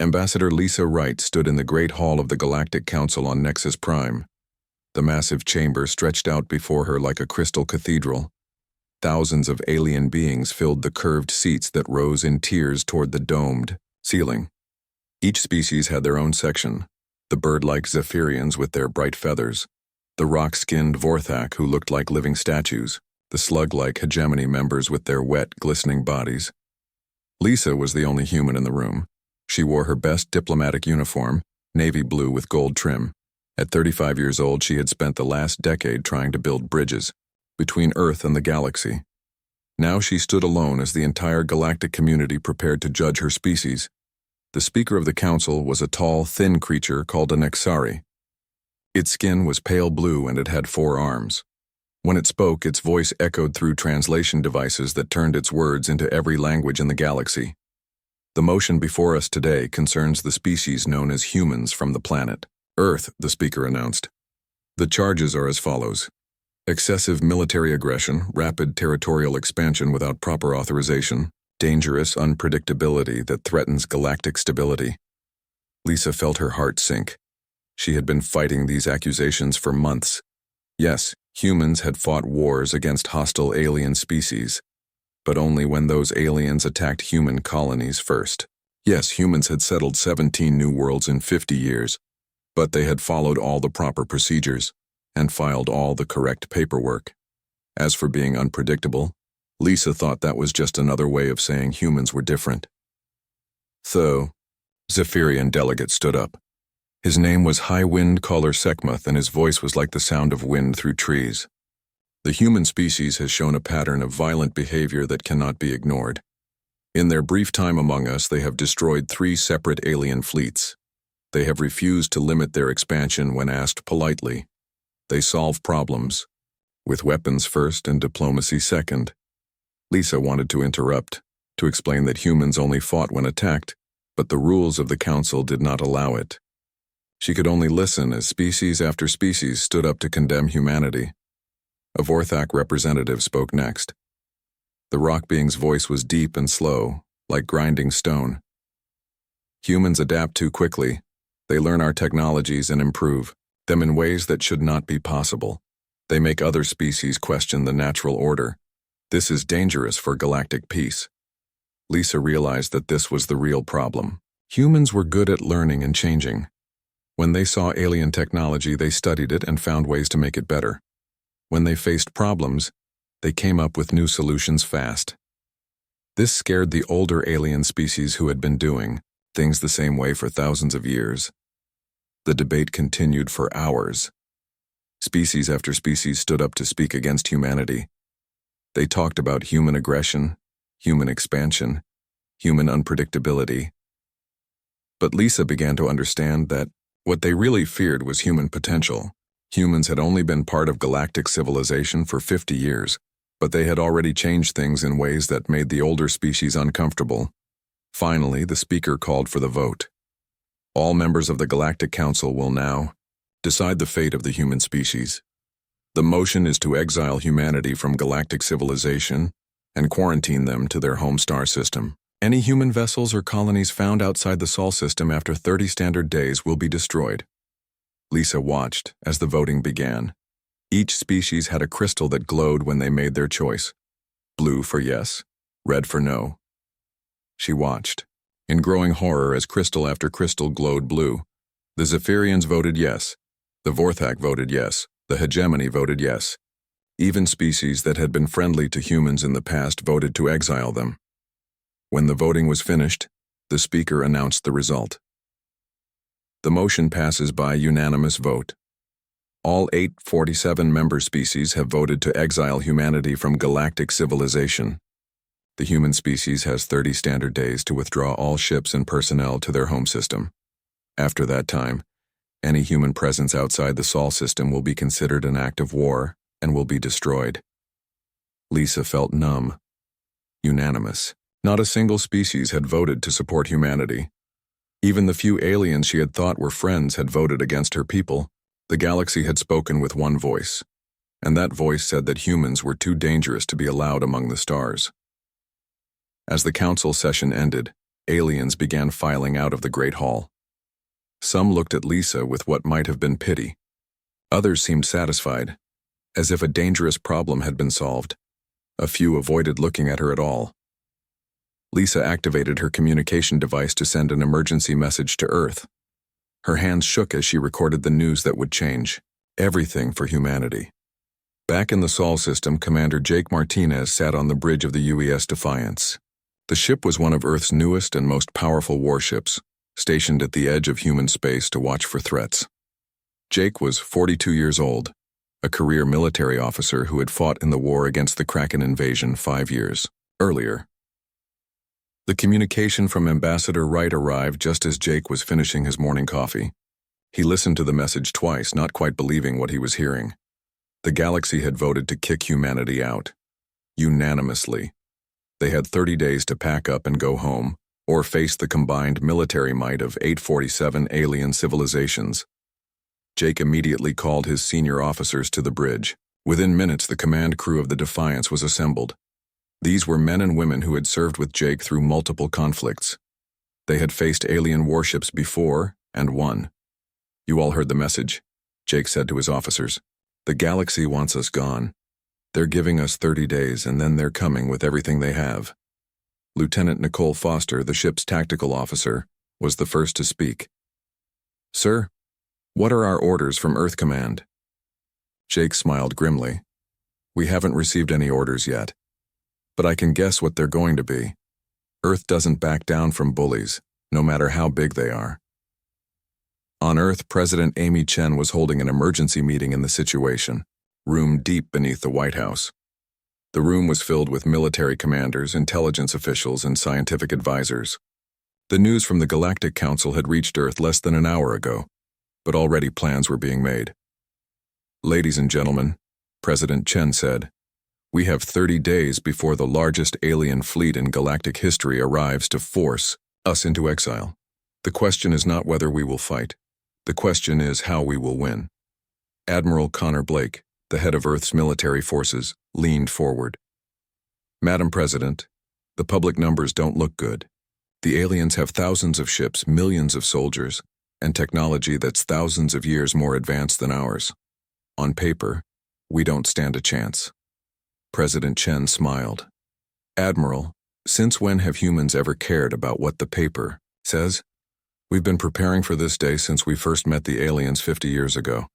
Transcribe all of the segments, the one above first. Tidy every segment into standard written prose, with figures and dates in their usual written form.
Ambassador Lisa Wright stood in the Great Hall of the Galactic Council on Nexus Prime. The massive chamber stretched out before her like a crystal cathedral. Thousands of alien beings filled the curved seats that rose in tiers toward the domed ceiling. Each species had their own section: the bird-like Zephyrians with their bright feathers, the rock-skinned Vorthak who looked like living statues, the slug-like hegemony members with their wet, glistening bodies. Lisa was the only human in the room. She wore her best diplomatic uniform, navy blue with gold trim. At 35 years old, she had spent the last decade trying to build bridges between Earth and the galaxy. Now she stood alone as the entire galactic community prepared to judge her species. The Speaker of the Council was a tall, thin creature called an Exari. Its skin was pale blue and it had 4 arms. When it spoke, its voice echoed through translation devices that turned its words into every language in the galaxy. The motion before us today concerns the species known as humans from the planet Earth, the speaker announced. The charges are as follows: excessive military aggression, rapid territorial expansion without proper authorization, dangerous unpredictability that threatens galactic stability. Lisa felt her heart sink. She had been fighting these accusations for months. Yes, humans had fought wars against hostile alien species, but only when those aliens attacked human colonies first. Yes, humans had settled 17 new worlds in 50 years, but they had followed all the proper procedures and filed all the correct paperwork. As for being unpredictable, Lisa thought that was just another way of saying humans were different. So, Zephyrian delegate stood up. His name was High Wind Caller Sekhmuth, and his voice was like the sound of wind through trees. The human species has shown a pattern of violent behavior that cannot be ignored. In their brief time among us, they have destroyed 3 separate alien fleets. They have refused to limit their expansion when asked politely. They solve problems, with weapons first and diplomacy second. Lisa wanted to interrupt, to explain that humans only fought when attacked, but the rules of the council did not allow it. She could only listen as species after species stood up to condemn humanity. A Vorthak representative spoke next. The rock being's voice was deep and slow, like grinding stone. Humans adapt too quickly. They learn our technologies and improve them in ways that should not be possible. They make other species question the natural order. This is dangerous for galactic peace. Lisa realized that this was the real problem. Humans were good at learning and changing. When they saw alien technology, they studied it and found ways to make it better. When they faced problems, they came up with new solutions fast. This scared the older alien species who had been doing things the same way for thousands of years. The debate continued for hours. Species after species stood up to speak against humanity. They talked about human aggression, human expansion, human unpredictability. But Lisa began to understand that what they really feared was human potential. Humans had only been part of galactic civilization for 50 years, but they had already changed things in ways that made the older species uncomfortable. Finally, the speaker called for the vote. All members of the Galactic Council will now decide the fate of the human species. The motion is to exile humanity from galactic civilization and quarantine them to their home star system. Any human vessels or colonies found outside the Sol system after 30 standard days will be destroyed. Lisa watched as the voting began. Each species had a crystal that glowed when they made their choice. Blue for yes, red for no. She watched, in growing horror as crystal after crystal glowed blue. The Zephyrians voted yes. The Vorthak voted yes. The hegemony voted yes. Even species that had been friendly to humans in the past voted to exile them. When the voting was finished, the speaker announced the result. The motion passes by unanimous vote. All 847 member species have voted to exile humanity from galactic civilization. The human species has 30 standard days to withdraw all ships and personnel to their home system. After that time, any human presence outside the Sol system will be considered an act of war and will be destroyed. Lisa felt numb. Unanimous. Not a single species had voted to support humanity. Even the few aliens she had thought were friends had voted against her people. The galaxy had spoken with one voice, and that voice said that humans were too dangerous to be allowed among the stars. As the council session ended, aliens began filing out of the Great Hall. Some looked at Lisa with what might have been pity. Others seemed satisfied, as if a dangerous problem had been solved. A few avoided looking at her at all. Lisa activated her communication device to send an emergency message to Earth. Her hands shook as she recorded the news that would change everything for humanity. Back in the Sol system, Commander Jake Martinez sat on the bridge of the UES Defiance. The ship was one of Earth's newest and most powerful warships, stationed at the edge of human space to watch for threats. Jake was 42 years old, a career military officer who had fought in the war against the Kraken invasion 5 years earlier. The communication from Ambassador Wright arrived just as Jake was finishing his morning coffee. He listened to the message twice, not quite believing what he was hearing. The galaxy had voted to kick humanity out. Unanimously. They had 30 days to pack up and go home, or face the combined military might of 847 alien civilizations. Jake immediately called his senior officers to the bridge. Within minutes, the command crew of the Defiance was assembled. These were men and women who had served with Jake through multiple conflicts. They had faced alien warships before and won. "You all heard the message," Jake said to his officers. "The galaxy wants us gone. They're giving us 30 days, and then they're coming with everything they have." Lieutenant Nicole Foster, the ship's tactical officer, was the first to speak. "Sir, what are our orders from Earth Command?" Jake smiled grimly. "We haven't received any orders yet, but I can guess what they're going to be. Earth doesn't back down from bullies, no matter how big they are." On Earth, President Amy Chen was holding an emergency meeting in the Situation Room deep beneath the White House. The room was filled with military commanders, intelligence officials, and scientific advisors. The news from the Galactic Council had reached Earth less than an hour ago, but already plans were being made. "Ladies and gentlemen," President Chen said, "we have 30 days before the largest alien fleet in galactic history arrives to force us into exile. The question is not whether we will fight. The question is how we will win." Admiral Connor Blake, the head of Earth's military forces, leaned forward. "Madam President, the public numbers don't look good. The aliens have thousands of ships, millions of soldiers, and technology that's thousands of years more advanced than ours. On paper, we don't stand a chance." President Chen smiled. "Admiral, since when have humans ever cared about what the paper says? We've been preparing for this day since we first met the aliens 50 years ago.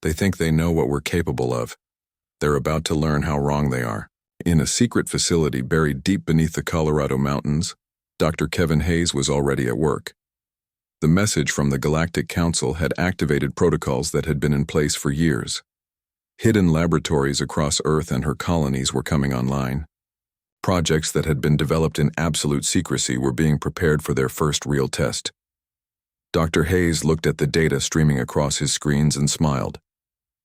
They think they know what we're capable of. They're about to learn how wrong they are." In a secret facility buried deep beneath the Colorado mountains, Dr. Kevin Hayes was already at work. The message from the Galactic Council had activated protocols that had been in place for years. Hidden laboratories across Earth and her colonies were coming online. Projects that had been developed in absolute secrecy were being prepared for their first real test. Dr. Hayes looked at the data streaming across his screens and smiled.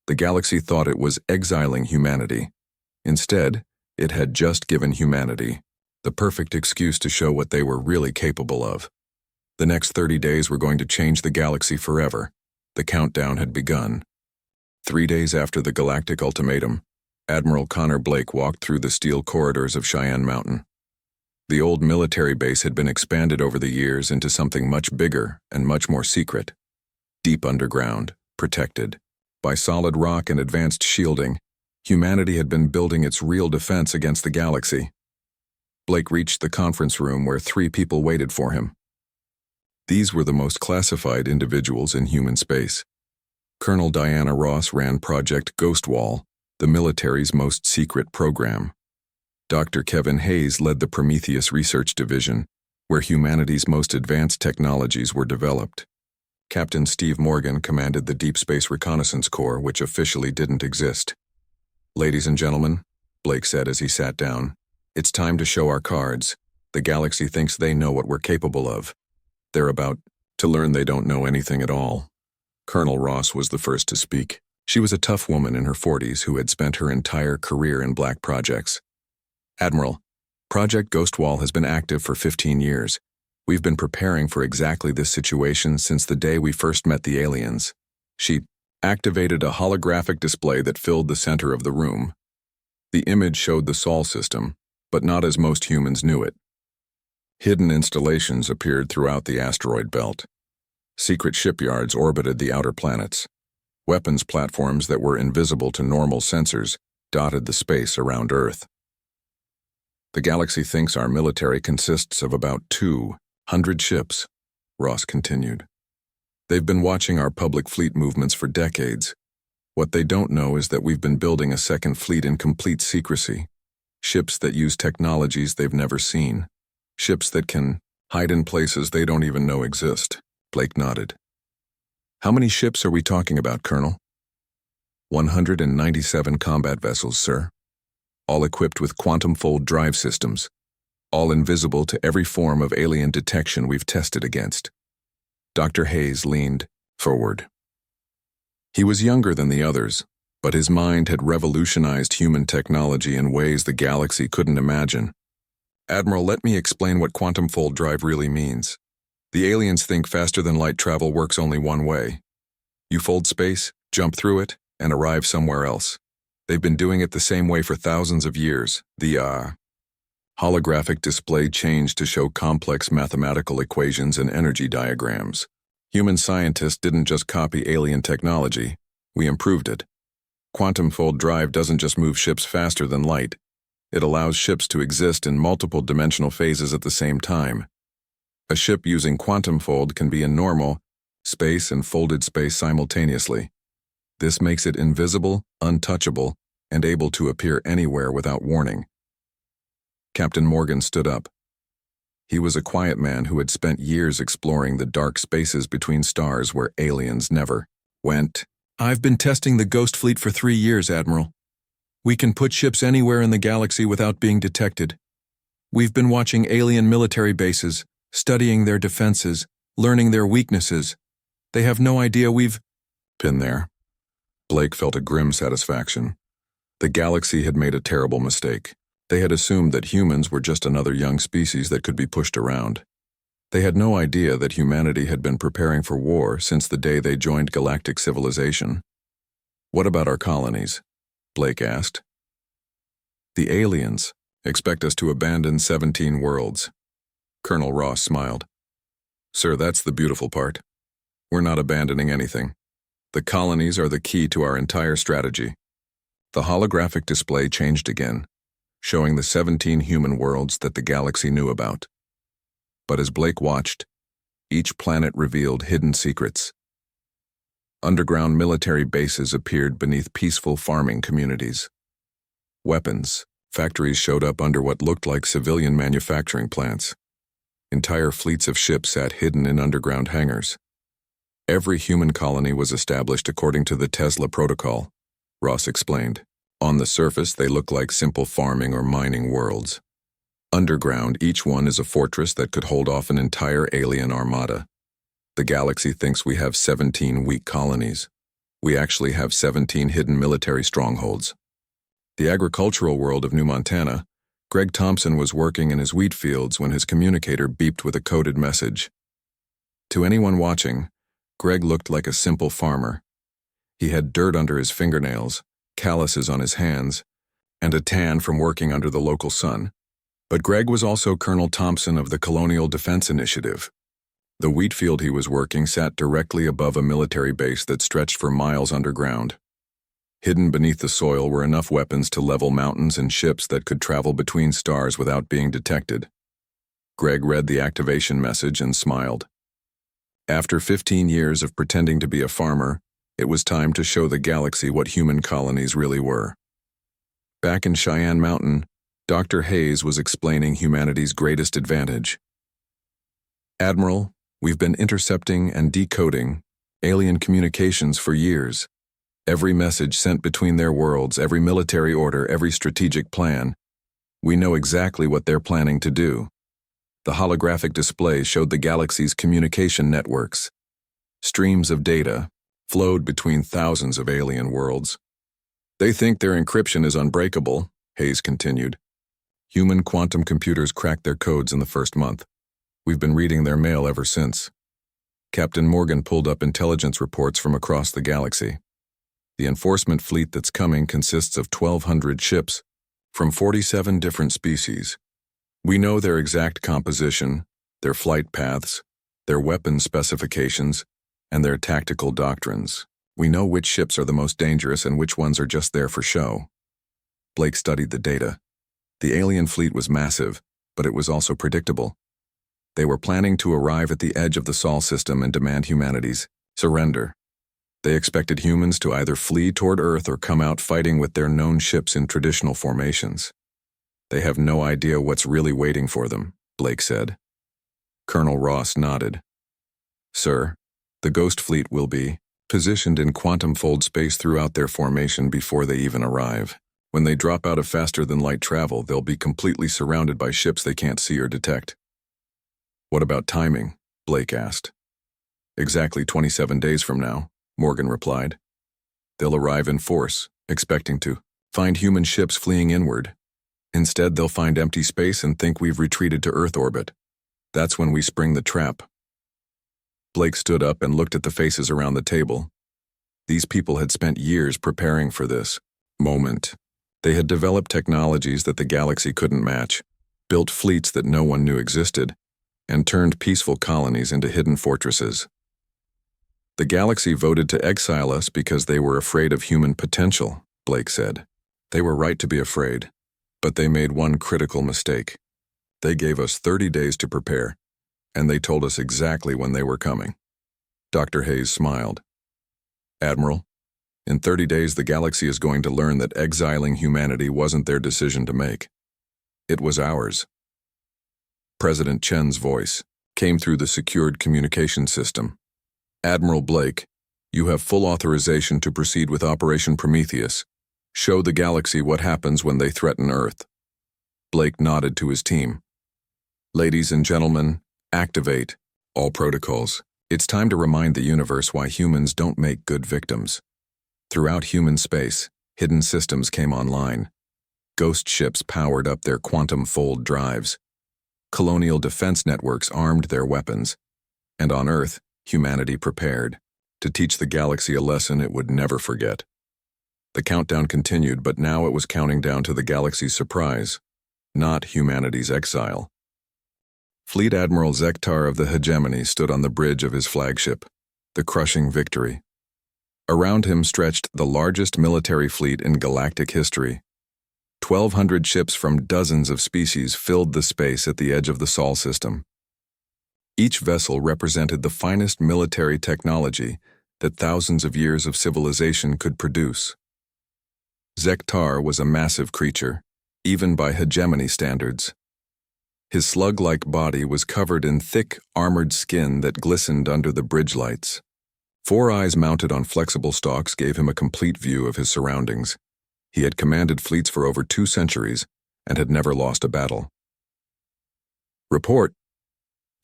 The galaxy thought it was exiling humanity. Instead, it had just given humanity the perfect excuse to show what they were really capable of. The next 30 days were going to change the galaxy forever. The countdown had begun. 3 days after the galactic ultimatum, Admiral Connor Blake walked through the steel corridors of Cheyenne Mountain. The old military base had been expanded over the years into something much bigger and much more secret. Deep underground, protected by solid rock and advanced shielding, humanity had been building its real defense against the galaxy. Blake reached the conference room where 3 people waited for him. These were the most classified individuals in human space. Colonel Diana Ross ran Project Ghostwall, the military's most secret program. Dr. Kevin Hayes led the Prometheus Research Division, where humanity's most advanced technologies were developed. Captain Steve Morgan commanded the Deep Space Reconnaissance Corps, which officially didn't exist. "Ladies and gentlemen," Blake said as he sat down, "it's time to show our cards. The galaxy thinks they know what we're capable of. They're about to learn they don't know anything at all." Colonel Ross was the first to speak. She was a tough woman in her 40s who had spent her entire career in black projects. "Admiral, Project Ghostwall has been active for 15 years. We've been preparing for exactly this situation since the day we first met the aliens." She activated a holographic display that filled the center of the room. The image showed the Sol system, but not as most humans knew it. Hidden installations appeared throughout the asteroid belt. Secret shipyards orbited the outer planets. Weapons platforms that were invisible to normal sensors dotted the space around Earth. The galaxy thinks our military consists of about 200 ships, Ross continued. They've been watching our public fleet movements for decades. What they don't know is that we've been building a second fleet in complete secrecy. Ships that use technologies they've never seen. Ships that can hide in places they don't even know exist. Blake nodded. How many ships are we talking about, Colonel? 197 combat vessels, sir. All equipped with quantum-fold drive systems. All invisible to every form of alien detection we've tested against. Dr. Hayes leaned forward. He was younger than the others, but his mind had revolutionized human technology in ways the galaxy couldn't imagine. Admiral, let me explain what quantum-fold drive really means. The aliens think faster-than-light travel works only one way. You fold space, jump through it, and arrive somewhere else. They've been doing it the same way for thousands of years. The holographic display changed to show complex mathematical equations and energy diagrams. Human scientists didn't just copy alien technology, we improved it. Quantum-fold drive doesn't just move ships faster than light. It allows ships to exist in multiple dimensional phases at the same time. A ship using quantum fold can be in normal space and folded space simultaneously. This makes it invisible, untouchable, and able to appear anywhere without warning. Captain Morgan stood up. He was a quiet man who had spent years exploring the dark spaces between stars where aliens never went. I've been testing the Ghost Fleet for 3 years, Admiral. We can put ships anywhere in the galaxy without being detected. We've been watching alien military bases, studying their defenses, learning their weaknesses. They have no idea we've been there. Blake felt a grim satisfaction. The galaxy had made a terrible mistake. They had assumed that humans were just another young species that could be pushed around. They had no idea that humanity had been preparing for war since the day they joined galactic civilization. What about our colonies? Blake asked. The aliens expect us to abandon 17 worlds. Colonel Ross smiled. Sir, that's the beautiful part. We're not abandoning anything. The colonies are the key to our entire strategy. The holographic display changed again, showing the 17 human worlds that the galaxy knew about. But as Blake watched, each planet revealed hidden secrets. Underground military bases appeared beneath peaceful farming communities. Factories showed up under what looked like civilian manufacturing plants. Entire fleets of ships sat hidden in underground hangars. Every human colony was established according to the Tesla protocol, Ross explained. On the surface, they look like simple farming or mining worlds. Underground, each one is a fortress that could hold off an entire alien armada. The galaxy thinks we have 17 weak colonies. We actually have 17 hidden military strongholds. The agricultural world of New Montana, Greg Thompson was working in his wheat fields when his communicator beeped with a coded message. To anyone watching, Greg looked like a simple farmer. He had dirt under his fingernails, calluses on his hands, and a tan from working under the local sun. But Greg was also Colonel Thompson of the Colonial Defense Initiative. The wheat field he was working sat directly above a military base that stretched for miles underground. Hidden beneath the soil were enough weapons to level mountains and ships that could travel between stars without being detected. Greg read the activation message and smiled. After 15 years of pretending to be a farmer, it was time to show the galaxy what human colonies really were. Back in Cheyenne Mountain, Dr. Hayes was explaining humanity's greatest advantage. Admiral, we've been intercepting and decoding alien communications for years. Every message sent between their worlds, every military order, every strategic plan. We know exactly what they're planning to do. The holographic display showed the galaxy's communication networks. Streams of data flowed between thousands of alien worlds. They think their encryption is unbreakable, Hayes continued. Human quantum computers cracked their codes in the first month. We've been reading their mail ever since. Captain Morgan pulled up intelligence reports from across the galaxy. The enforcement fleet that's coming consists of 1,200 ships from 47 different species. We know their exact composition, their flight paths, their weapon specifications, and their tactical doctrines. We know which ships are the most dangerous and which ones are just there for show. Blake studied the data. The alien fleet was massive, but it was also predictable. They were planning to arrive at the edge of the Sol system and demand humanity's surrender. They expected humans to either flee toward Earth or come out fighting with their known ships in traditional formations. They have no idea what's really waiting for them, Blake said. Colonel Ross nodded. Sir, the Ghost Fleet will be positioned in quantum-fold space throughout their formation before they even arrive. When they drop out of faster-than-light travel, they'll be completely surrounded by ships they can't see or detect. What about timing? Blake asked. Exactly 27 days from now, Morgan replied. They'll arrive in force, expecting to find human ships fleeing inward. Instead, they'll find empty space and think we've retreated to Earth orbit. That's when we spring the trap. Blake stood up and looked at the faces around the table. These people had spent years preparing for this moment. They had developed technologies that the galaxy couldn't match, built fleets that no one knew existed, and turned peaceful colonies into hidden fortresses. The galaxy voted to exile us because they were afraid of human potential, Blake said. They were right to be afraid, but they made one critical mistake. They gave us 30 days to prepare, and they told us exactly when they were coming. Dr. Hayes smiled. Admiral, in 30 days the galaxy is going to learn that exiling humanity wasn't their decision to make. It was ours. President Chen's voice came through the secured communication system. Admiral Blake, you have full authorization to proceed with Operation Prometheus. Show the galaxy what happens when they threaten Earth. Blake nodded to his team. Ladies and gentlemen, activate all protocols. It's time to remind the universe why humans don't make good victims. Throughout human space, hidden systems came online. Ghost ships powered up their quantum-fold drives. Colonial defense networks armed their weapons. And on Earth, humanity prepared to teach the galaxy a lesson it would never forget. The countdown continued, but now it was counting down to the galaxy's surprise, not humanity's exile. Fleet Admiral Zektar of the Hegemony stood on the bridge of his flagship, the crushing Victory. Around him stretched the largest military fleet in galactic history. 1,200 ships from dozens of species filled the space at the edge of the Sol system. Each vessel represented the finest military technology that thousands of years of civilization could produce. Zektar was a massive creature, even by hegemony standards. His slug-like body was covered in thick, armored skin that glistened under the bridge lights. 4 eyes mounted on flexible stalks gave him a complete view of his surroundings. He had commanded fleets for over 2 centuries and had never lost a battle. Report,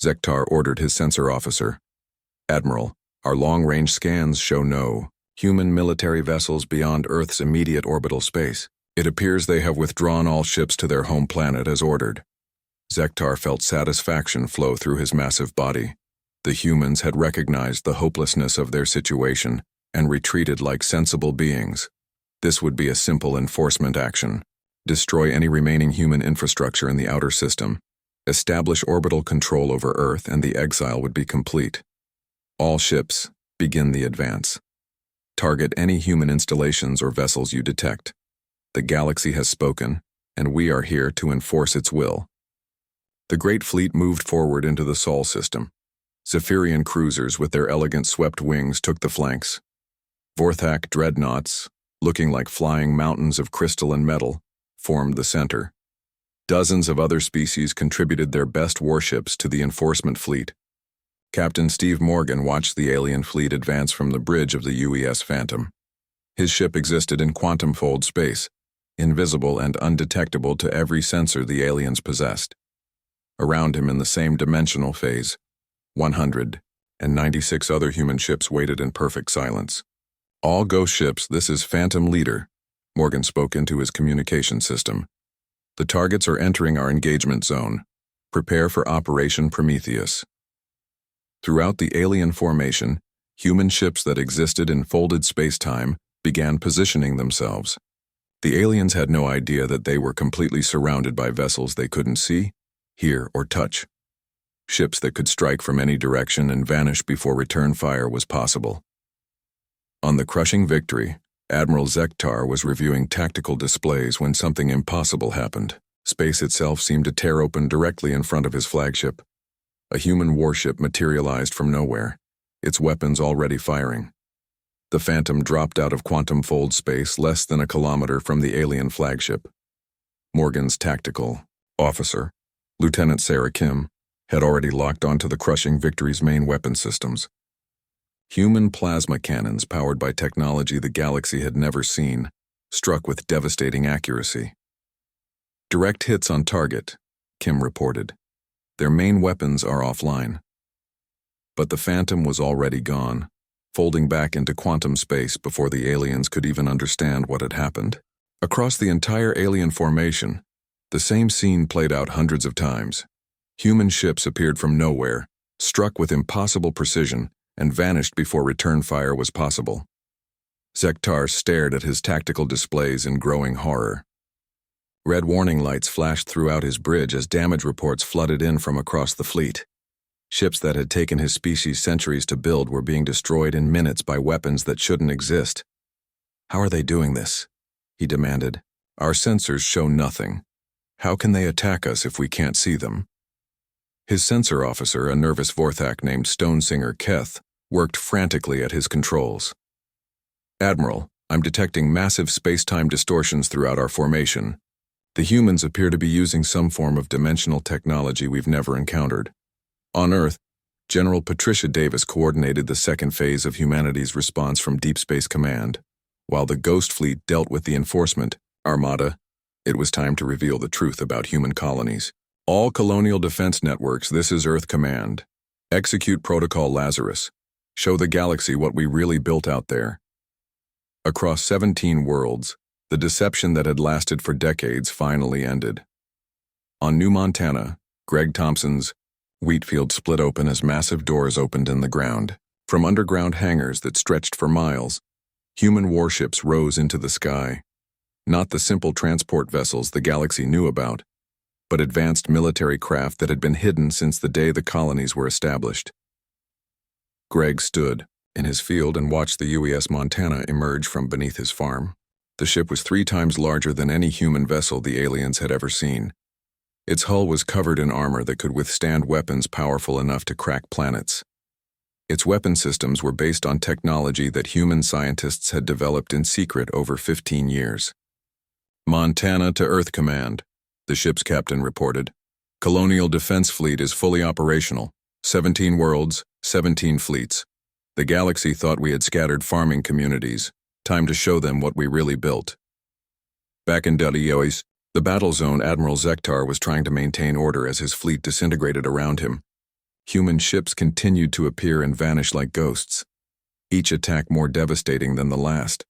Zektar ordered his sensor officer. Admiral, our long-range scans show no human military vessels beyond Earth's immediate orbital space. It appears they have withdrawn all ships to their home planet as ordered. Zektar felt satisfaction flow through his massive body. The humans had recognized the hopelessness of their situation and retreated like sensible beings. This would be a simple enforcement action. Destroy any remaining human infrastructure in the outer system. Establish orbital control over Earth and the exile would be complete. All ships, begin the advance. Target any human installations or vessels you detect. The galaxy has spoken, and we are here to enforce its will. The great fleet moved forward into the Sol system. Zephyrian cruisers with their elegant swept wings took the flanks. Vorthak dreadnoughts, looking like flying mountains of crystal and metal, formed the center. Dozens of other species contributed their best warships to the enforcement fleet. Captain Steve Morgan watched the alien fleet advance from the bridge of the UES Phantom. His ship existed in quantum-fold space, invisible and undetectable to every sensor the aliens possessed. Around him in the same dimensional phase, 196 other human ships waited in perfect silence. All ghost ships, this is Phantom Leader, Morgan spoke into his communication system. The targets are entering our engagement zone. Prepare for Operation Prometheus. Throughout the alien formation, human ships that existed in folded space-time began positioning themselves. The aliens had no idea that they were completely surrounded by vessels they couldn't see hear, or touch. Ships that could strike from any direction and vanish before return fire was possible. On the crushing Victory, Admiral Zektar was reviewing tactical displays when something impossible happened. Space itself seemed to tear open directly in front of his flagship. A human warship materialized from nowhere, its weapons already firing. The Phantom dropped out of quantum fold space less than a kilometer from the alien flagship. Morgan's tactical officer, Lieutenant Sarah Kim, had already locked onto the crushing Victory's main weapon systems. Human plasma cannons powered by technology the galaxy had never seen, struck with devastating accuracy. Direct hits on target, Kim reported. Their main weapons are offline. But the Phantom was already gone, folding back into quantum space before the aliens could even understand what had happened. Across the entire alien formation, the same scene played out hundreds of times. Human ships appeared from nowhere, struck with impossible precision, and vanished before return fire was possible. Zektar stared at his tactical displays in growing horror. Red warning lights flashed throughout his bridge as damage reports flooded in from across the fleet. Ships that had taken his species centuries to build were being destroyed in minutes by weapons that shouldn't exist. "How are they doing this?" he demanded. "Our sensors show nothing. How can they attack us if we can't see them?" His sensor officer, a nervous Vorthak named Stonesinger Keth, worked frantically at his controls. "Admiral, I'm detecting massive space-time distortions throughout our formation. The humans appear to be using some form of dimensional technology we've never encountered. On Earth, General Patricia Davis coordinated the second phase of humanity's response from Deep Space Command. While the Ghost Fleet dealt with the enforcement armada, it was time to reveal the truth about human colonies. All colonial defense networks, this is Earth Command. Execute Protocol Lazarus. Show the galaxy what we really built out there." Across 17 worlds, the deception that had lasted for decades finally ended. On New Montana, Greg Thompson's wheat field split open as massive doors opened in the ground. From underground hangars that stretched for miles, human warships rose into the sky. Not the simple transport vessels the galaxy knew about, but advanced military craft that had been hidden since the day the colonies were established. Greg stood in his field and watched the UES Montana emerge from beneath his farm. The ship was 3 times larger than any human vessel the aliens had ever seen. Its hull was covered in armor that could withstand weapons powerful enough to crack planets. Its weapon systems were based on technology that human scientists had developed in secret over 15 years. "Montana to Earth Command," the ship's captain reported. "Colonial Defense Fleet is fully operational. 17 worlds, 17 fleets. The galaxy thought we had scattered farming communities. Time to show them what we really built." Back in Deliois, the battle zone, Admiral Zektar was trying to maintain order as his fleet disintegrated around him. Human ships continued to appear and vanish like ghosts, each attack more devastating than the last.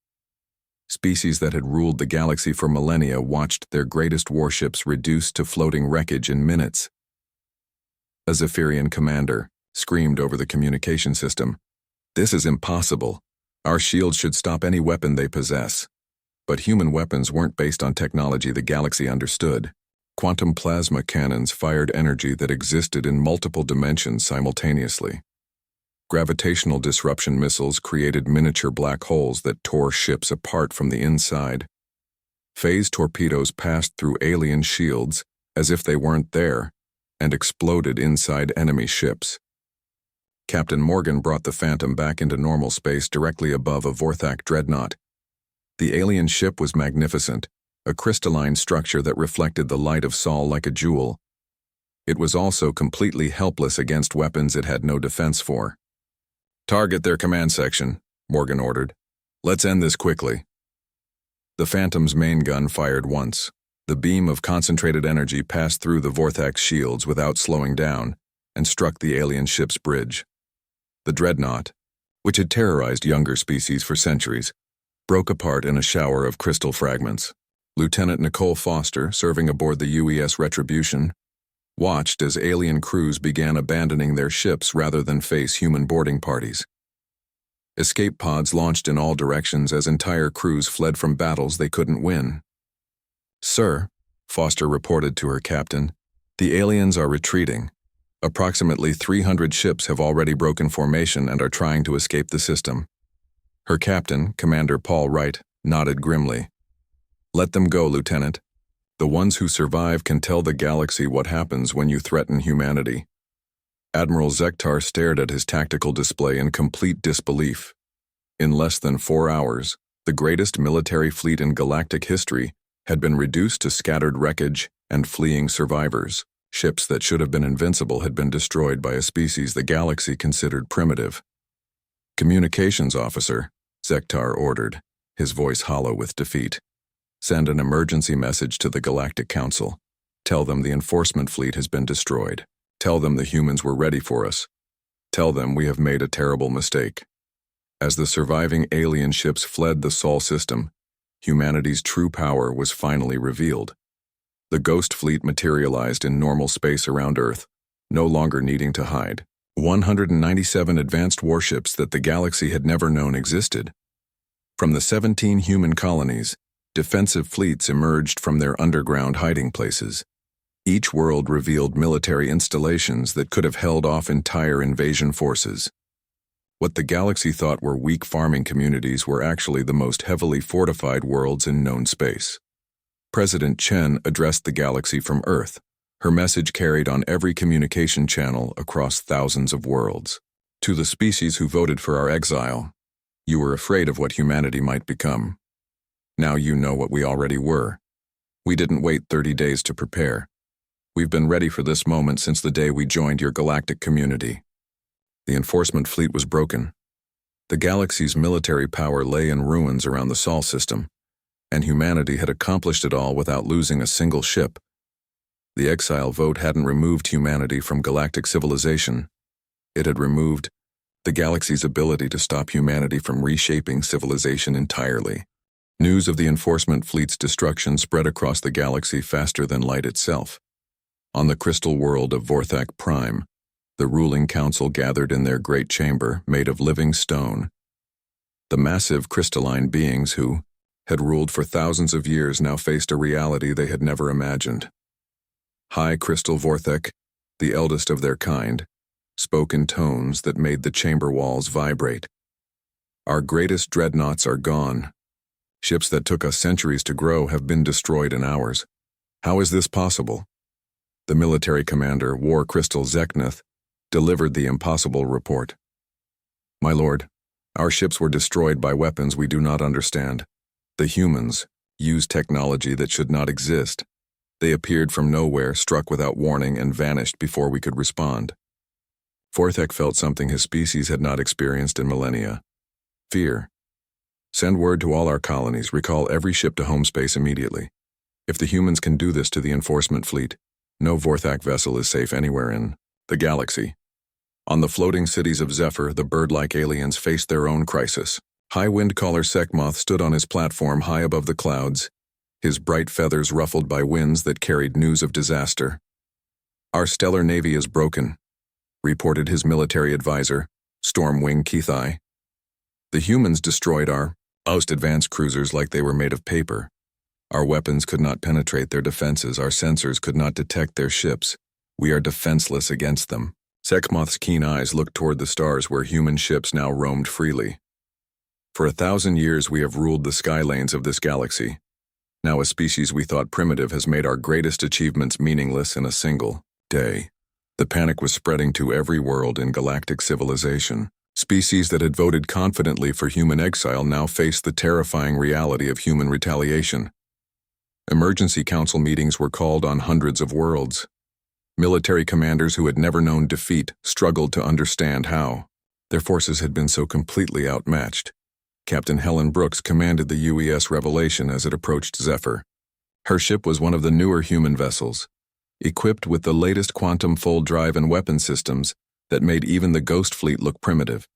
Species that had ruled the galaxy for millennia watched their greatest warships reduced to floating wreckage in minutes. A Zephyrian commander screamed over the communication system, "This is impossible. Our shields should stop any weapon they possess." But human weapons weren't based on technology the galaxy understood. Quantum plasma cannons fired energy that existed in multiple dimensions simultaneously. Gravitational disruption missiles created miniature black holes that tore ships apart from the inside. Phase torpedoes passed through alien shields as if they weren't there and exploded inside enemy ships. Captain Morgan brought the Phantom back into normal space directly above a Vorthak dreadnought. The alien ship was magnificent, a crystalline structure that reflected the light of Sol like a jewel. It was also completely helpless against weapons it had no defense for. "Target their command section," Morgan ordered. "Let's end this quickly." The Phantom's main gun fired once. The beam of concentrated energy passed through the Vorthak's shields without slowing down and struck the alien ship's bridge. The dreadnought, which had terrorized younger species for centuries, broke apart in a shower of crystal fragments. Lieutenant Nicole Foster, serving aboard the UES Retribution, watched as alien crews began abandoning their ships rather than face human boarding parties. Escape pods launched in all directions as entire crews fled from battles they couldn't win. "Sir," Foster reported to her captain, The aliens are retreating. Approximately 300 ships have already broken formation and are trying to escape the system. Her captain, Commander Paul Wright, nodded grimly. Let them go, Lieutenant. The ones who survive can tell the galaxy what happens when you threaten humanity. Admiral Zektar stared at his tactical display in complete disbelief. In less than 4 hours, the greatest military fleet in galactic history had been reduced to scattered wreckage and fleeing survivors. Ships that should have been invincible had been destroyed by a species the galaxy considered primitive. Communications officer, Zektar ordered, his voice hollow with defeat. Send an emergency message to the Galactic Council. Tell them the enforcement fleet has been destroyed. Tell them the humans were ready for us. Tell them we have made a terrible mistake. As the surviving alien ships fled the Sol system, humanity's true power was finally revealed. The Ghost Fleet materialized in normal space around Earth, no longer needing to hide. 197 advanced warships that the galaxy had never known existed. From the 17 human colonies, defensive fleets emerged from their underground hiding places. Each world revealed military installations that could have held off entire invasion forces. What the galaxy thought were weak farming communities were actually the most heavily fortified worlds in known space. President Chen addressed the galaxy from Earth. Her message carried on every communication channel across thousands of worlds. To the species who voted for our exile, you were afraid of what humanity might become. Now you know what we already were. We didn't wait 30 days to prepare. We've been ready for this moment since the day we joined your galactic community. The enforcement fleet was broken. The galaxy's military power lay in ruins around the Sol system, and humanity had accomplished it all without losing a single ship. The exile vote hadn't removed humanity from galactic civilization. It had removed the galaxy's ability to stop humanity from reshaping civilization entirely. News of the enforcement fleet's destruction spread across the galaxy faster than light itself. On the crystal world of Vorthak Prime, the ruling council gathered in their great chamber made of living stone. The massive crystalline beings who had ruled for thousands of years now faced a reality they had never imagined. High Crystal Vorthak, the eldest of their kind, spoke in tones that made the chamber walls vibrate. Our greatest dreadnoughts are gone. Ships that took us centuries to grow have been destroyed in hours. How is this possible? The military commander, War Crystal Zeknath, delivered the impossible report. My lord, our ships were destroyed by weapons we do not understand. The humans used technology that should not exist. They appeared from nowhere, struck without warning, and vanished before we could respond. Vorthak felt something his species had not experienced in millennia. Fear. Send word to all our colonies, recall every ship to home space immediately. If the humans can do this to the enforcement fleet, no Vorthak vessel is safe anywhere in the galaxy. On the floating cities of Zephyr, the bird-like aliens faced their own crisis. High Wind Caller Sekhmoth stood on his platform high above the clouds, his bright feathers ruffled by winds that carried news of disaster. Our stellar navy is broken, reported his military advisor, Stormwing Kethai. The humans destroyed our most advanced cruisers like they were made of paper. Our weapons could not penetrate their defenses, our sensors could not detect their ships. We are defenseless against them. Sekhmoth's keen eyes looked toward the stars where human ships now roamed freely. For 1,000 years we have ruled the sky lanes of this galaxy. Now a species we thought primitive has made our greatest achievements meaningless in a single day. The panic was spreading to every world in galactic civilization. Species that had voted confidently for human exile now faced the terrifying reality of human retaliation. Emergency council meetings were called on hundreds of worlds. Military commanders who had never known defeat struggled to understand how. Their forces had been so completely outmatched. Captain Helen Brooks commanded the UES Revelation as it approached Zephyr. Her ship was one of the newer human vessels, equipped with the latest quantum full drive and weapon systems that made even the Ghost Fleet look primitive.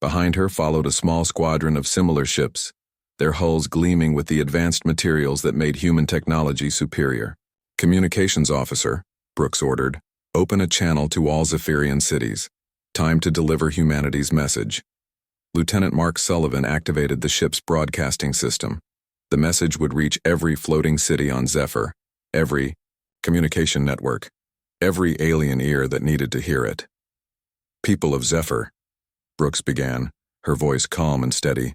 Behind her followed a small squadron of similar ships, their hulls gleaming with the advanced materials that made human technology superior. Communications officer, Brooks ordered, open a channel to all Zephyrian cities. Time to deliver humanity's message. Lieutenant Mark Sullivan activated the ship's broadcasting system. The message would reach every floating city on Zephyr, every communication network. every alien ear that needed to hear it. "People of Zephyr," Brooks began, her voice calm and steady.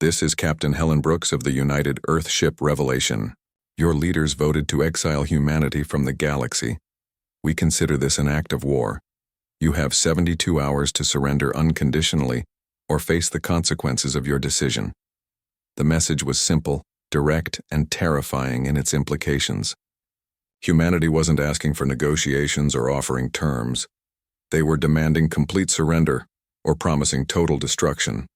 "This is Captain Helen Brooks of the United Earthship Revelation. Your leaders voted to exile humanity from the galaxy. We consider this an act of war. You have 72 hours to surrender unconditionally or face the consequences of your decision." The message was simple, direct, and terrifying in its implications. Humanity wasn't asking for negotiations or offering terms. They were demanding complete surrender or promising total destruction.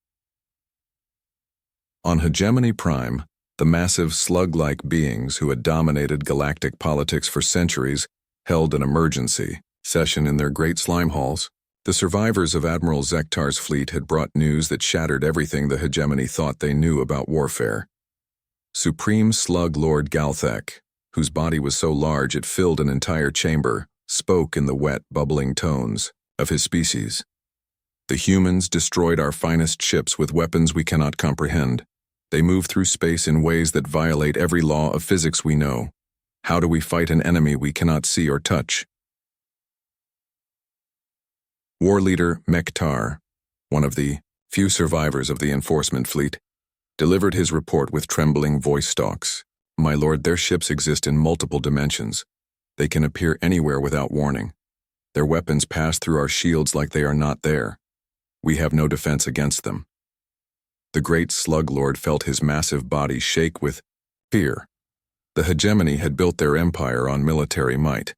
On Hegemony Prime, the massive slug-like beings who had dominated galactic politics for centuries held an emergency session in their great slime halls. The survivors of Admiral Zektar's fleet had brought news that shattered everything the Hegemony thought they knew about warfare. Supreme Slug Lord Galthek, whose body was so large it filled an entire chamber, spoke in the wet, bubbling tones of his species. "The humans destroyed our finest ships with weapons we cannot comprehend. They move through space in ways that violate every law of physics we know. How do we fight an enemy we cannot see or touch?" War leader Mektar, one of the few survivors of the enforcement fleet, delivered his report with trembling voice stalks. "My lord, their ships exist in multiple dimensions. They can appear anywhere without warning. Their weapons pass through our shields like they are not there. We have no defense against them." The great slug lord felt his massive body shake with fear. The Hegemony had built their empire on military might.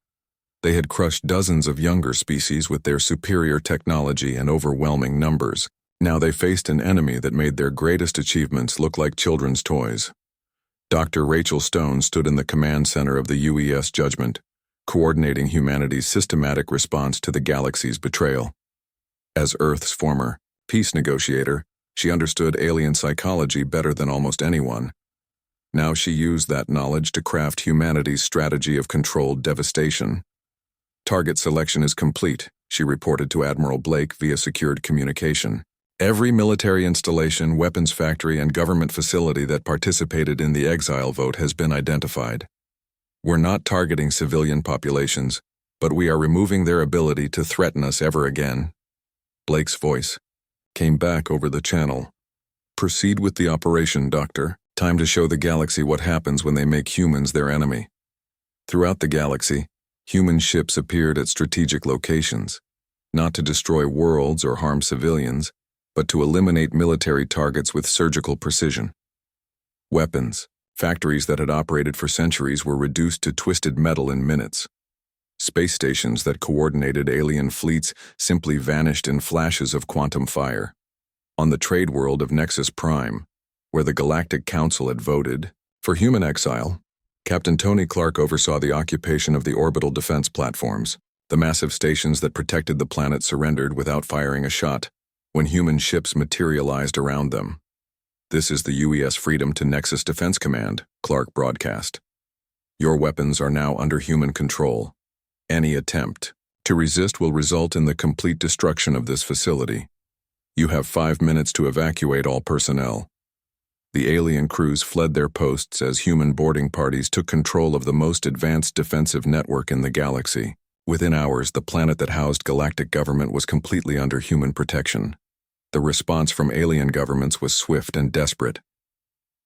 They had crushed dozens of younger species with their superior technology and overwhelming numbers. Now they faced an enemy that made their greatest achievements look like children's toys. Dr. Rachel Stone stood in the command center of the UES Judgment, coordinating humanity's systematic response to the galaxy's betrayal. As Earth's former peace negotiator, she understood alien psychology better than almost anyone. Now she used that knowledge to craft humanity's strategy of controlled devastation. "Target selection is complete," she reported to Admiral Blake via secured communication. "Every military installation, weapons factory, and government facility that participated in the Exile vote has been identified. We're not targeting civilian populations, but we are removing their ability to threaten us ever again." Blake's voice came back over the channel. "Proceed with the operation, Doctor. Time to show the galaxy what happens when they make humans their enemy." Throughout the galaxy, human ships appeared at strategic locations, not to destroy worlds or harm civilians, but to eliminate military targets with surgical precision. Weapons, factories that had operated for centuries, were reduced to twisted metal in minutes. Space stations that coordinated alien fleets simply vanished in flashes of quantum fire. On the trade world of Nexus Prime, where the Galactic Council had voted for human exile, Captain Tony Clark oversaw the occupation of the orbital defense platforms. The massive stations that protected the planet surrendered without firing a shot when human ships materialized around them. "This is the UES Freedom to Nexus Defense Command," Clark broadcast. "Your weapons are now under human control. Any attempt to resist will result in the complete destruction of this facility. You have 5 minutes to evacuate all personnel." The alien crews fled their posts as human boarding parties took control of the most advanced defensive network in the galaxy. Within hours, the planet that housed galactic government was completely under human protection. The response from alien governments was swift and desperate.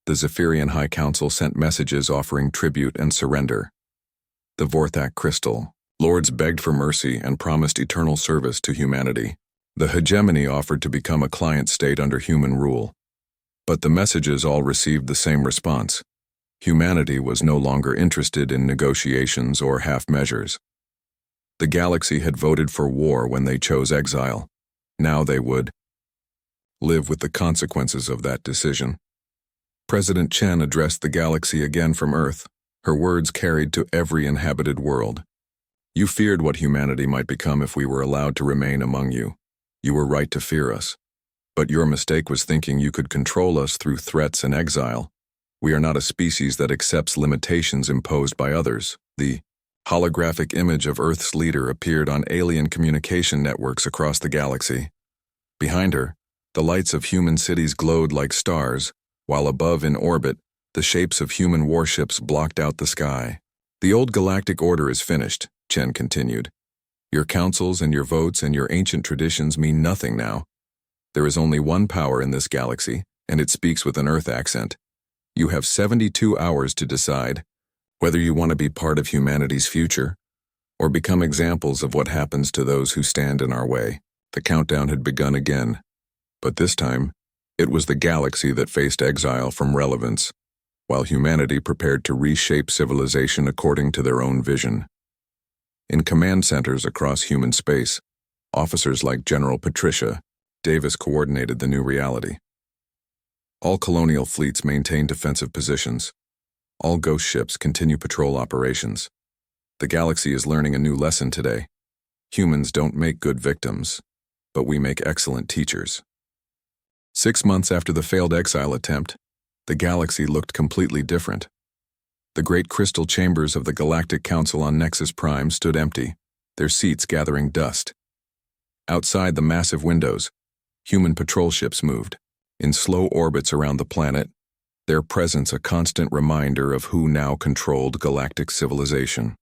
The Zephyrian High Council sent messages offering tribute and surrender. The Vorthak Crystal Lords begged for mercy and promised eternal service to humanity. The Hegemony offered to become a client state under human rule. But the messages all received the same response. Humanity was no longer interested in negotiations or half measures. The galaxy had voted for war when they chose exile. Now they would live with the consequences of that decision. President Chen addressed the galaxy again from Earth, her words carried to every inhabited world. "You feared what humanity might become if we were allowed to remain among you. You were right to fear us. But your mistake was thinking you could control us through threats and exile. We are not a species that accepts limitations imposed by others." The holographic image of Earth's leader appeared on alien communication networks across the galaxy. Behind her, the lights of human cities glowed like stars, while above in orbit, the shapes of human warships blocked out the sky. "The old galactic order is finished. Chen continued. Your councils and your votes and your ancient traditions mean nothing now. There is only one power in this galaxy, and it speaks with an Earth accent. You have 72 hours to decide whether you want to be part of humanity's future or become examples of what happens to those who stand in our way. The countdown had begun again, but this time, it was the galaxy that faced exile from relevance, while humanity prepared to reshape civilization according to their own vision. In command centers across human space, officers like General Patricia Davis coordinated the new reality. All colonial fleets maintain defensive positions. All ghost ships continue patrol operations. The galaxy is learning a new lesson today. Humans don't make good victims, but we make excellent teachers. 6 months after the failed exile attempt, the galaxy looked completely different. The great crystal chambers of the Galactic Council on Nexus Prime stood empty, their seats gathering dust. Outside the massive windows, human patrol ships moved, in slow orbits around the planet, their presence a constant reminder of who now controlled galactic civilization.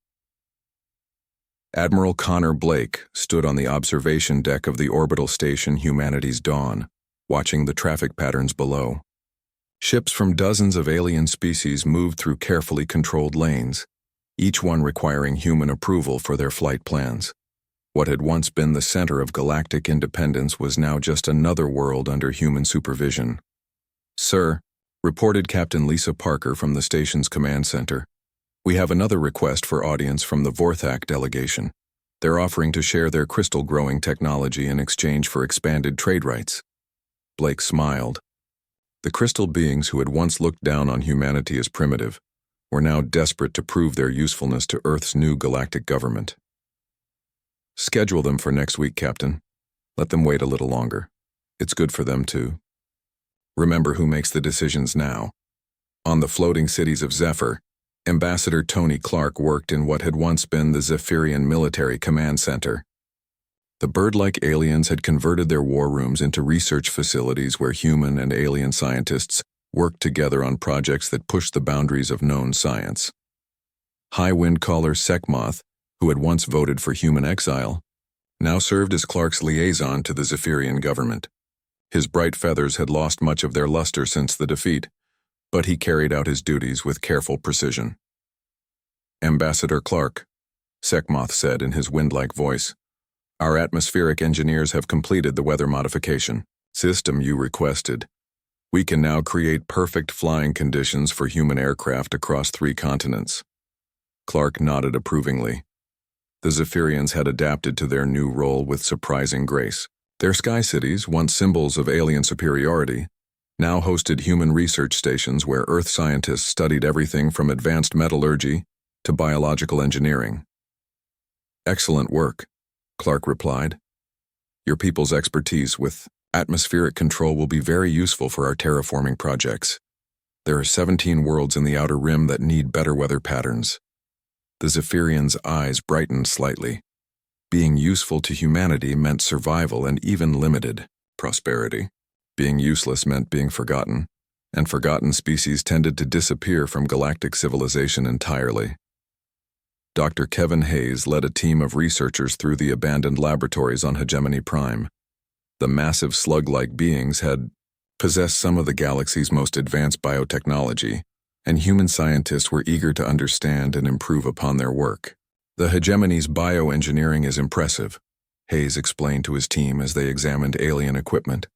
Admiral Connor Blake stood on the observation deck of the orbital station Humanity's Dawn, watching the traffic patterns below. Ships from dozens of alien species moved through carefully controlled lanes, each one requiring human approval for their flight plans. What had once been the center of galactic independence was now just another world under human supervision. Sir, reported Captain Lisa Parker from the station's command center, we have another request for audience from the Vorthak delegation. They're offering to share their crystal-growing technology in exchange for expanded trade rights. Blake smiled. The crystal beings who had once looked down on humanity as primitive were now desperate to prove their usefulness to Earth's new galactic government. Schedule them for next week, Captain. Let them wait a little longer. It's good for them too. Remember who makes the decisions now. On the floating cities of Zephyr, Ambassador Tony Clark worked in what had once been the Zephyrian Military Command Center. The bird-like aliens had converted their war rooms into research facilities where human and alien scientists worked together on projects that pushed the boundaries of known science. High Wind Caller Sekmoth, who had once voted for human exile, now served as Clark's liaison to the Zephyrian government. His bright feathers had lost much of their luster since the defeat, but he carried out his duties with careful precision. Ambassador Clark, Sekmoth said in his wind-like voice, our atmospheric engineers have completed the weather modification system you requested. We can now create perfect flying conditions for human aircraft across 3 continents. Clark nodded approvingly. The Zephyrians had adapted to their new role with surprising grace. Their sky cities, once symbols of alien superiority, now hosted human research stations where Earth scientists studied everything from advanced metallurgy to biological engineering. Excellent work, Clark replied. Your people's expertise with atmospheric control will be very useful for our terraforming projects. There are 17 worlds in the outer rim that need better weather patterns. The Zephyrians' eyes brightened slightly. Being useful to humanity meant survival and even limited prosperity. Being useless meant being forgotten, and forgotten species tended to disappear from galactic civilization entirely. Dr. Kevin Hayes led a team of researchers through the abandoned laboratories on Hegemony Prime. The massive slug-like beings had possessed some of the galaxy's most advanced biotechnology, and human scientists were eager to understand and improve upon their work. The Hegemony's bioengineering is impressive, Hayes explained to his team as they examined alien equipment.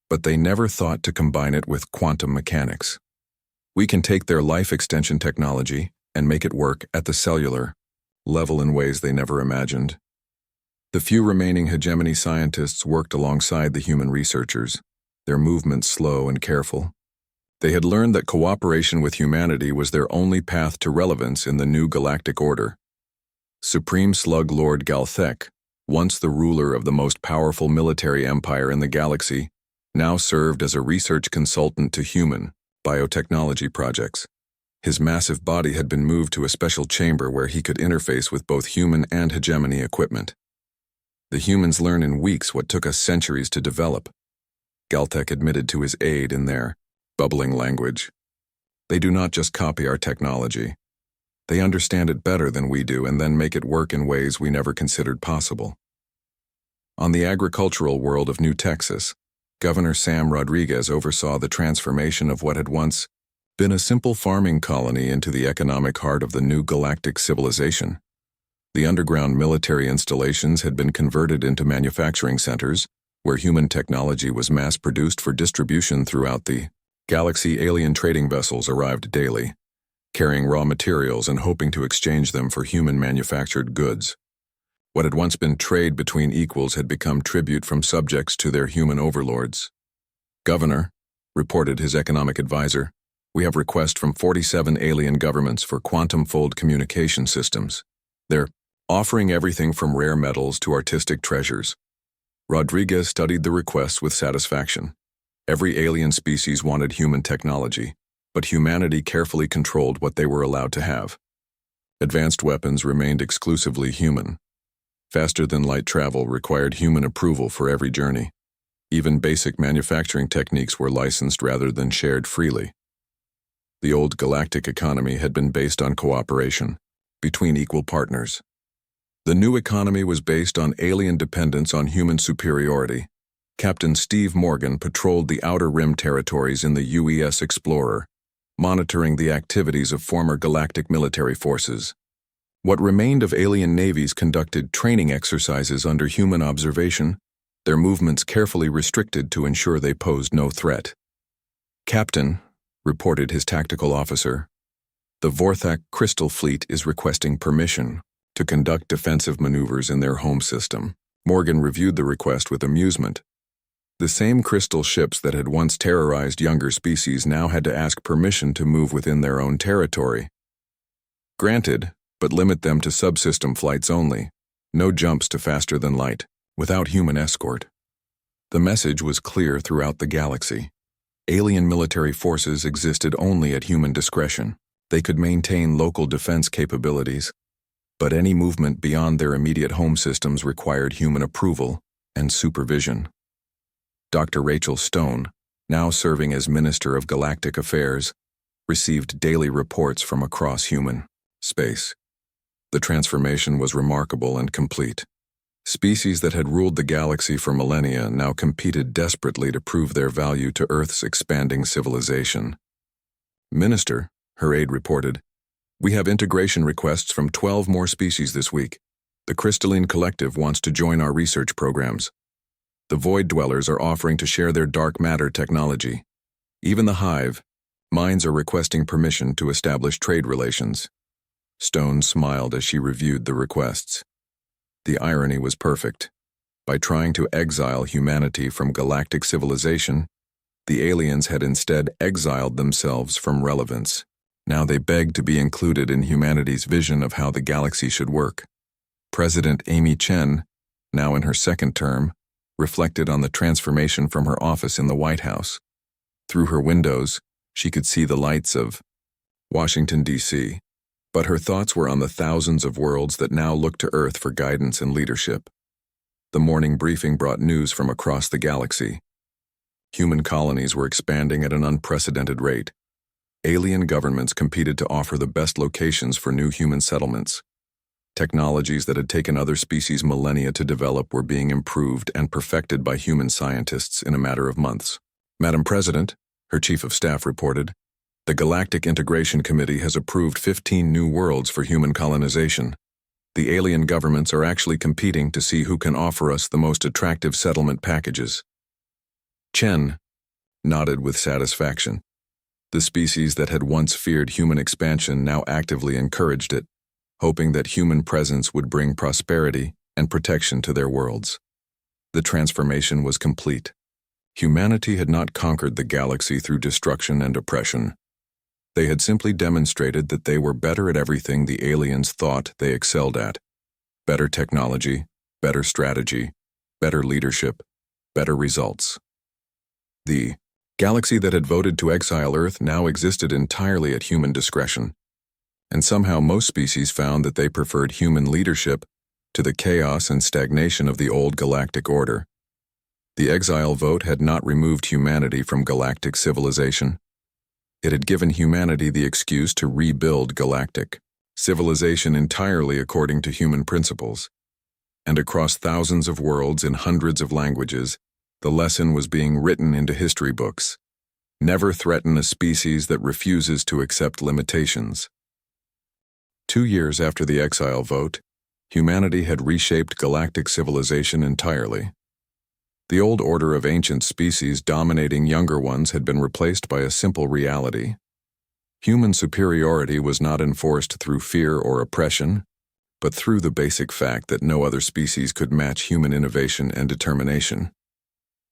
But they never thought to combine it with quantum mechanics. We can take their life extension technology and make it work at the cellular level in ways they never imagined. The few remaining Hegemony scientists worked alongside the human researchers, their movements slow and careful. They had learned that cooperation with humanity was their only path to relevance in the new galactic order. Supreme Slug Lord Galthek, once the ruler of the most powerful military empire in the galaxy, now served as a research consultant to human biotechnology projects. His massive body had been moved to a special chamber where he could interface with both human and Hegemony equipment. The humans learn in weeks what took us centuries to develop, Galthek admitted to his aide in their bubbling language. They do not just copy our technology. They understand it better than we do and then make it work in ways we never considered possible. On the agricultural world of New Texas, Governor Sam Rodriguez oversaw the transformation of what had once been a simple farming colony into the economic heart of the new galactic civilization. The underground military installations had been converted into manufacturing centers, where human technology was mass-produced for distribution throughout the galaxy. Alien trading vessels arrived daily, carrying raw materials and hoping to exchange them for human-manufactured goods. What had once been trade between equals had become tribute from subjects to their human overlords. "Governor," reported his economic advisor, "we have requests from 47 alien governments for quantum-fold communication systems. They're offering everything from rare metals to artistic treasures." Rodriguez studied the requests with satisfaction. Every alien species wanted human technology, but humanity carefully controlled what they were allowed to have. Advanced weapons remained exclusively human. Faster-than-light travel required human approval for every journey. Even basic manufacturing techniques were licensed rather than shared freely. The old galactic economy had been based on cooperation between equal partners. The new economy was based on alien dependence on human superiority. Captain Steve Morgan patrolled the Outer Rim territories in the UES Explorer, monitoring the activities of former galactic military forces. What remained of alien navies conducted training exercises under human observation, their movements carefully restricted to ensure they posed no threat. "Captain," reported his tactical officer, "the Vorthak Crystal Fleet is requesting permission to conduct defensive maneuvers in their home system." Morgan reviewed the request with amusement. The same crystal ships that had once terrorized younger species now had to ask permission to move within their own territory. "Granted, but limit them to subsystem flights only. No jumps to faster than light, without human escort." The message was clear throughout the galaxy. Alien military forces existed only at human discretion. They could maintain local defense capabilities, but any movement beyond their immediate home systems required human approval and supervision. Dr. Rachel Stone, now serving as Minister of Galactic Affairs, received daily reports from across human space. The transformation was remarkable and complete. Species that had ruled the galaxy for millennia now competed desperately to prove their value to Earth's expanding civilization. "Minister," her aide reported, "we have integration requests from 12 more species this week. The Crystalline Collective wants to join our research programs. The Void Dwellers are offering to share their dark matter technology. Even the Hive Minds are requesting permission to establish trade relations." Stone smiled as she reviewed the requests. The irony was perfect. By trying to exile humanity from galactic civilization, the aliens had instead exiled themselves from relevance. Now they begged to be included in humanity's vision of how the galaxy should work. President Amy Chen, now in her second term, reflected on the transformation from her office in the White House. Through her windows, she could see the lights of Washington, D.C., but her thoughts were on the thousands of worlds that now looked to Earth for guidance and leadership. The morning briefing brought news from across the galaxy. Human colonies were expanding at an unprecedented rate. Alien governments competed to offer the best locations for new human settlements. Technologies that had taken other species millennia to develop were being improved and perfected by human scientists in a matter of months. "Madam President," her chief of staff reported, "the Galactic Integration Committee has approved 15 new worlds for human colonization. The alien governments are actually competing to see who can offer us the most attractive settlement packages." Chen nodded with satisfaction. The species that had once feared human expansion now actively encouraged it, hoping that human presence would bring prosperity and protection to their worlds. The transformation was complete. Humanity had not conquered the galaxy through destruction and oppression. They had simply demonstrated that they were better at everything the aliens thought they excelled at. Better technology, better strategy, better leadership, better results. The galaxy that had voted to exile Earth now existed entirely at human discretion. And somehow most species found that they preferred human leadership to the chaos and stagnation of the old galactic order. The exile vote had not removed humanity from galactic civilization. It had given humanity the excuse to rebuild galactic civilization entirely according to human principles. And across thousands of worlds in hundreds of languages, the lesson was being written into history books. Never threaten a species that refuses to accept limitations. 2 years after the Exile vote, humanity had reshaped galactic civilization entirely. The old order of ancient species dominating younger ones had been replaced by a simple reality. Human superiority was not enforced through fear or oppression, but through the basic fact that no other species could match human innovation and determination.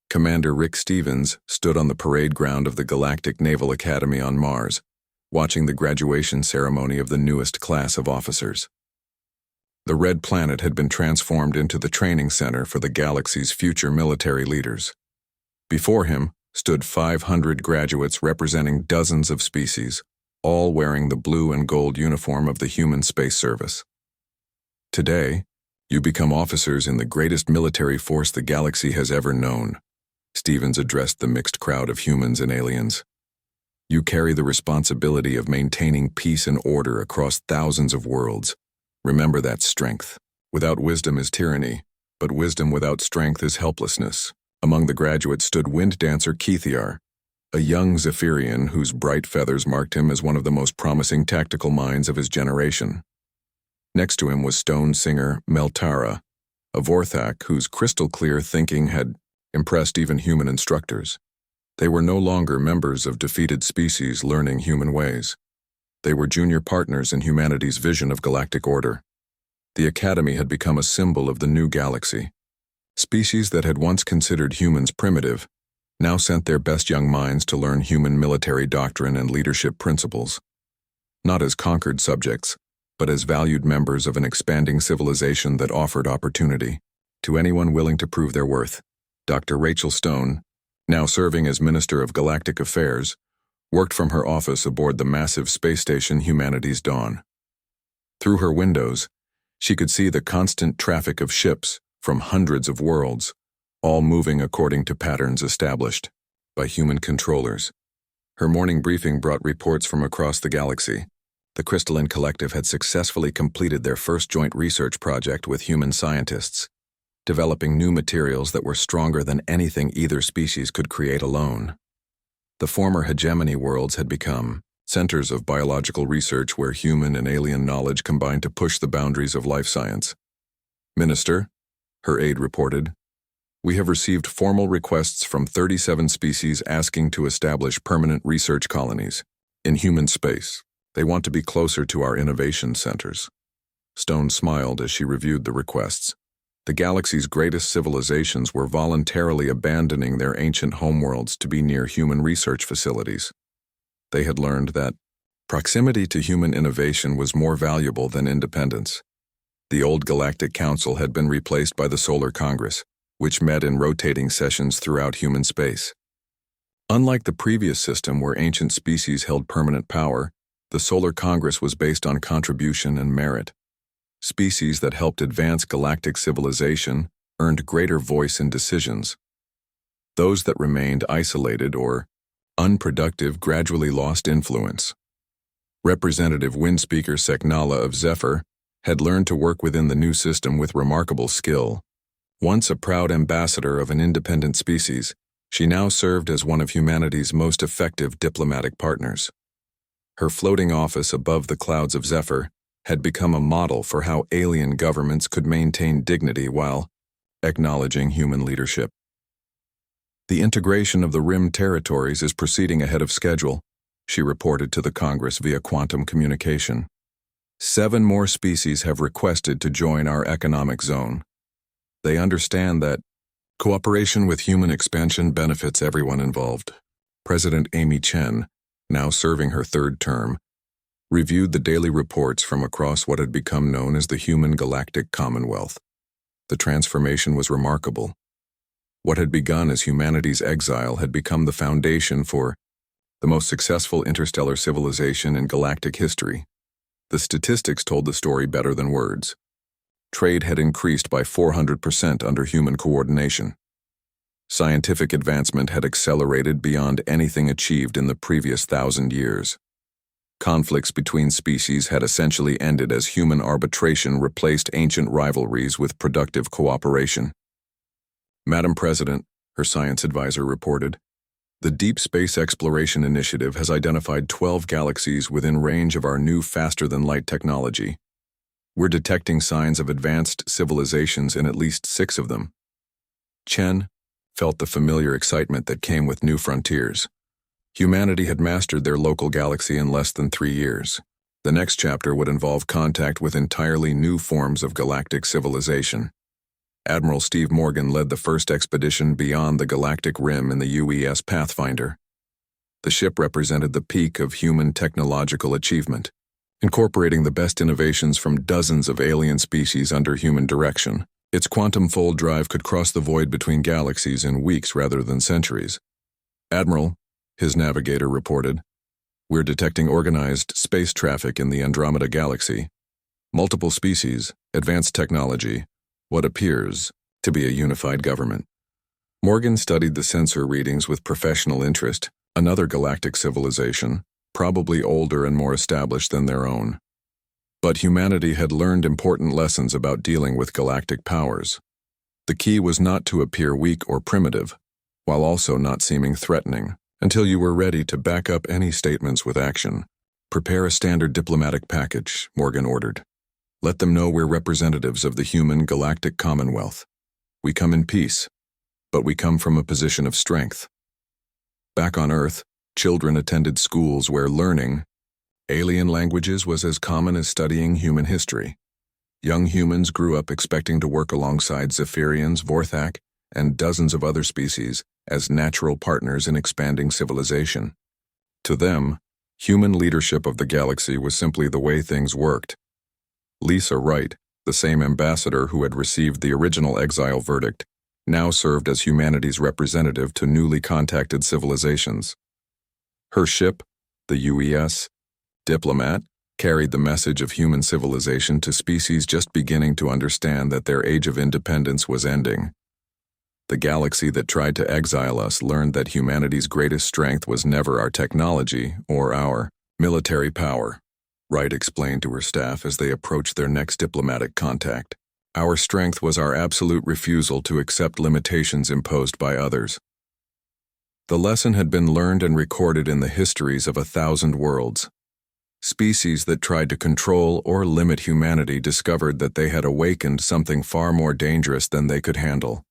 Commander Rick Stevens stood on the parade ground of the Galactic Naval Academy on Mars, watching the graduation ceremony of the newest class of officers. The Red Planet had been transformed into the training center for the galaxy's future military leaders. Before him stood 500 graduates representing dozens of species, all wearing the blue and gold uniform of the Human Space Service. Today, you become officers in the greatest military force the galaxy has ever known, Stevens addressed the mixed crowd of humans and aliens. You carry the responsibility of maintaining peace and order across thousands of worlds. Remember that strength. Without wisdom is tyranny, but wisdom without strength is helplessness. Among the graduates stood wind dancer Keithiar, a young Zephyrian whose bright feathers marked him as one of the most promising tactical minds of his generation. Next to him was stone singer Meltara, a Vorthak whose crystal-clear thinking had impressed even human instructors. They were no longer members of defeated species learning human ways. They were junior partners in humanity's vision of galactic order. The Academy had become a symbol of the new galaxy. Species that had once considered humans primitive now sent their best young minds to learn human military doctrine and leadership principles. Not as conquered subjects, but as valued members of an expanding civilization that offered opportunity to anyone willing to prove their worth. Dr. Rachel Stone, now serving as Minister of Galactic Affairs, worked from her office aboard the massive space station Humanity's Dawn. Through her windows, she could see the constant traffic of ships from hundreds of worlds, all moving according to patterns established by human controllers. Her morning briefing brought reports from across the galaxy. The Crystalline Collective had successfully completed their first joint research project with human scientists, developing new materials that were stronger than anything either species could create alone. The former hegemony worlds had become centers of biological research where human and alien knowledge combined to push the boundaries of life science. Minister, her aide reported, we have received formal requests from 37 species asking to establish permanent research colonies in human space. They want to be closer to our innovation centers. Stone smiled as she reviewed the requests. The galaxy's greatest civilizations were voluntarily abandoning their ancient homeworlds to be near human research facilities. They had learned that proximity to human innovation was more valuable than independence. The old Galactic Council had been replaced by the Solar Congress, which met in rotating sessions throughout human space. Unlike the previous system where ancient species held permanent power, the Solar Congress was based on contribution and merit. Species that helped advance galactic civilization earned greater voice in decisions. Those that remained isolated or unproductive gradually lost influence. Representative Windspeaker Seknala of Zephyr had learned to work within the new system with remarkable skill. Once a proud ambassador of an independent species, she now served as one of humanity's most effective diplomatic partners. Her floating office above the clouds of Zephyr had become a model for how alien governments could maintain dignity while acknowledging human leadership. The integration of the Rim territories is proceeding ahead of schedule, she reported to the Congress via quantum communication. 7 more species have requested to join our economic zone. They understand that cooperation with human expansion benefits everyone involved. President Amy Chen, now serving her 3rd term, reviewed the daily reports from across what had become known as the Human Galactic Commonwealth. The transformation was remarkable. What had begun as humanity's exile had become the foundation for the most successful interstellar civilization in galactic history. The statistics told the story better than words. Trade had increased by 400% under human coordination. Scientific advancement had accelerated beyond anything achieved in the previous 1,000 years. Conflicts between species had essentially ended as human arbitration replaced ancient rivalries with productive cooperation. Madam President, her science advisor reported, the Deep Space Exploration Initiative has identified 12 galaxies within range of our new faster-than-light technology. We're detecting signs of advanced civilizations in at least 6 of them. Chen felt the familiar excitement that came with new frontiers. Humanity had mastered their local galaxy in less than 3 years. The next chapter would involve contact with entirely new forms of galactic civilization. Admiral Steve Morgan led the first expedition beyond the galactic rim in the UES Pathfinder. The ship represented the peak of human technological achievement, incorporating the best innovations from dozens of alien species under human direction. Its quantum fold drive could cross the void between galaxies in weeks rather than centuries. Admiral, his navigator reported, we're detecting organized space traffic in the Andromeda Galaxy. Multiple species, advanced technology, what appears to be a unified government. Morgan studied the sensor readings with professional interest. Another galactic civilization, probably older and more established than their own. But humanity had learned important lessons about dealing with galactic powers. The key was not to appear weak or primitive, while also not seeming threatening, until you were ready to back up any statements with action. Prepare a standard diplomatic package, Morgan ordered. Let them know we're representatives of the human galactic commonwealth. We come in peace, but we come from a position of strength. Back on Earth, children attended schools where learning alien languages was as common as studying human history. Young humans grew up expecting to work alongside Zephyrians, Vorthak, and dozens of other species as natural partners in expanding civilization. To them, human leadership of the galaxy was simply the way things worked. Lisa Wright, the same ambassador who had received the original Exile verdict, now served as humanity's representative to newly contacted civilizations. Her ship, the UES Diplomat, carried the message of human civilization to species just beginning to understand that their age of independence was ending. The galaxy that tried to exile us learned that humanity's greatest strength was never our technology or our military power, Wright explained to her staff as they approached their next diplomatic contact. Our strength was our absolute refusal to accept limitations imposed by others. The lesson had been learned and recorded in the histories of 1,000 worlds. Species that tried to control or limit humanity discovered that they had awakened something far more dangerous than they could handle.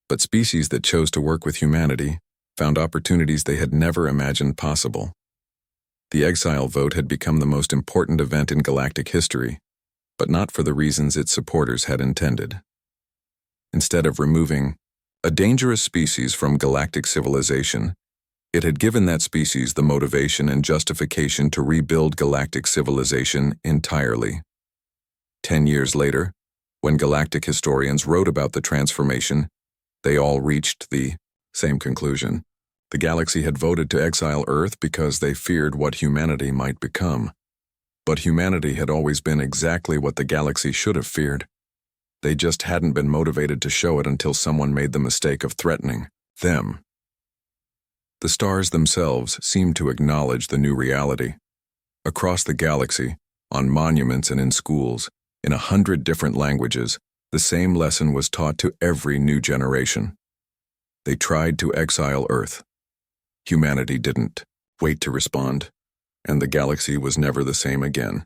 But species that chose to work with humanity found opportunities they had never imagined possible. The Exile vote had become the most important event in galactic history, but not for the reasons its supporters had intended. Instead of removing a dangerous species from galactic civilization, it had given that species the motivation and justification to rebuild galactic civilization entirely. 10 years later, when galactic historians wrote about the transformation, they all reached the same conclusion. The galaxy had voted to exile Earth because they feared what humanity might become. But humanity had always been exactly what the galaxy should have feared. They just hadn't been motivated to show it until someone made the mistake of threatening them. The stars themselves seemed to acknowledge the new reality. Across the galaxy, on monuments and in schools, in 100 different languages, the same lesson was taught to every new generation. They tried to exile Earth. Humanity didn't wait to respond, and the galaxy was never the same again.